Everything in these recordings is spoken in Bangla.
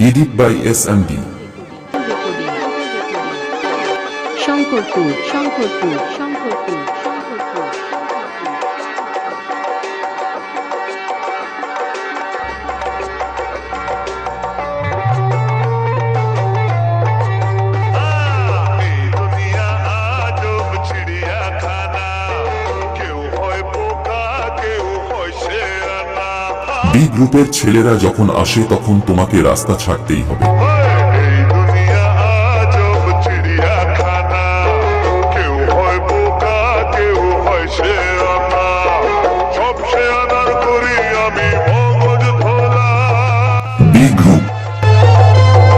Edit by SMD. Shankarpur B গ্রুপের ছেলেরা যখন আসে তখন তোমাকে রাস্তা ছাড়তেই হবে। বি গ্রুপ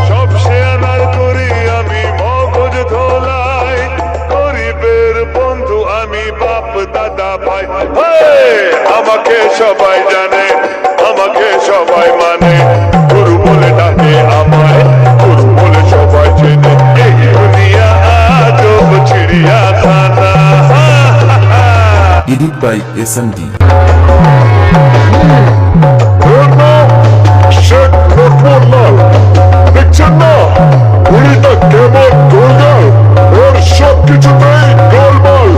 সব শেয়ার করি আমি মগজ ধোলাই, গরিবের বন্ধু আমি বাপ দাদা ভাই। আমাকে সবাই জানে, আমাকে সবাই মানে, গুরু বলে ডাকে আমায়, গুরু বলে সবাই চেনে। এই দুনিয়া আজব চিড়িয়াখানা। Edit by SMD. দেখছেন না উড়িটা কেমন গোলগাল, ওর সব কিছুতেই গোলমাল।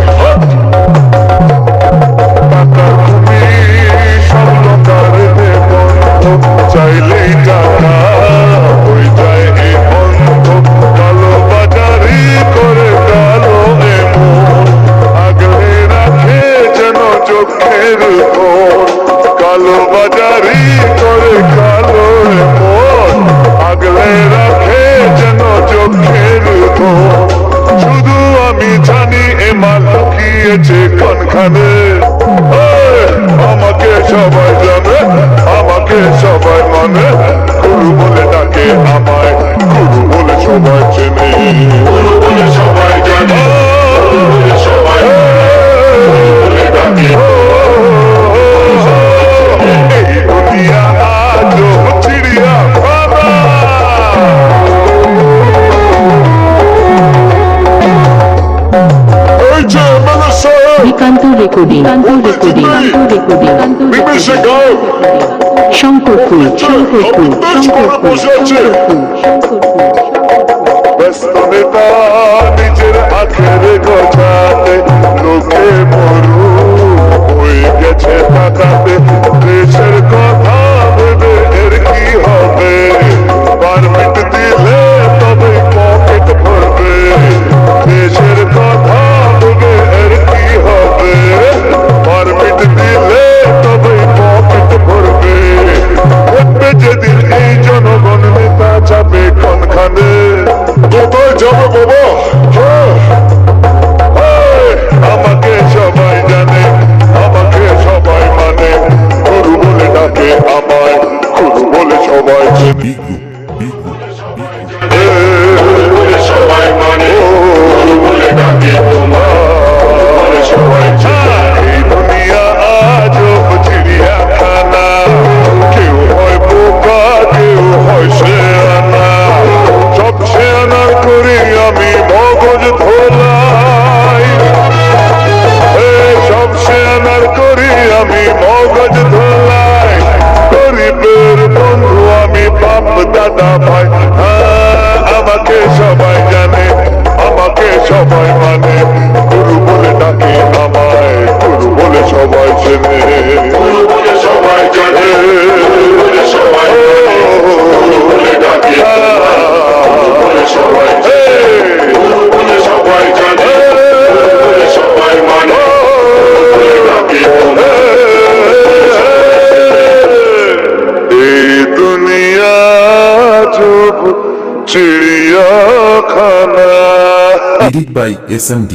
চাইলেই টাকা হয়ে যায় এ বন্ধ, কালো বাজারি করে কালো এমন, আগলে রাখে যেন চোখের কোণ। কালো বাজারি করে কালো এমন, আগলে রাখে যেন চোখের কোণ। শুধু আমি জানি এ মাল লুকিয়েছে কোনখানে। আমাকে সবাই জানে, আমাকে সবাই মানে, গুরু বলে ডাকে আমায়, গুরু বলে সবাই চেনে। গুরু বলে সবাই জানে, গুরু বলে সবাই বলে ডাকে। এই দুনিয়া আজব চিড়িয়াখানা। এই যে মেলাসা বিকান্তর রেকর্ডিং বিবেশে গাও শঙ্করপুর ব্যস্ত নেতা নিজের আখের গোছাতে, লোকে মরু হয়ে গেছে টাকাতে। দেশের কথা ভেবে এর কি হবে, পারমিট দিলে তবে পকেট ভরবে। দেশের কথা ভেবে এর কি হবে, পারমিট দিলে তবে পকেট ভরবে। দেখবে যেদিন এই জনগণ নেতা যাবে কোনখানে। কোথায় যাবে বাবা? আমাকে সবাই জানে, আমাকে সবাই মানে, গুরু বলে ডাকে আমায়, গুরু বলে সবাই চেনে। বি গ্রুপ গুরু বলে সবাই মানে, গুরু বলে ডাকে তোমায়, সবাই চেনে। এই দুনিয়া আজব চিড়িয়াখানা, কেউ হয় বোকা কেউ হয় শেয়ানা। সব শেয়ানার করি আমি মগজ ধোলাই, সব শেয়ানার করি আমি মগজ ধোলাই, গরিবের বন্ধু আমি বাপ দাদা ভাই। আমাকে সবাই জানে, আমাকে সবাই মানে, গুরু বলে ডাকে আমায়, গুরু বলে সবাই চেনে। গুরু বলে সবাই জানে, গুরু বলে সবাই মানে, গুরু বলে ডাকে গুরু বলে সবাই চেনে। গুরু বলে সবাই জানে, গুরু বলে সবাই মানে, গুরু বলে ডাকে এই দুনিয়া আজব চিড়িয়াখানা। Edit by SMD.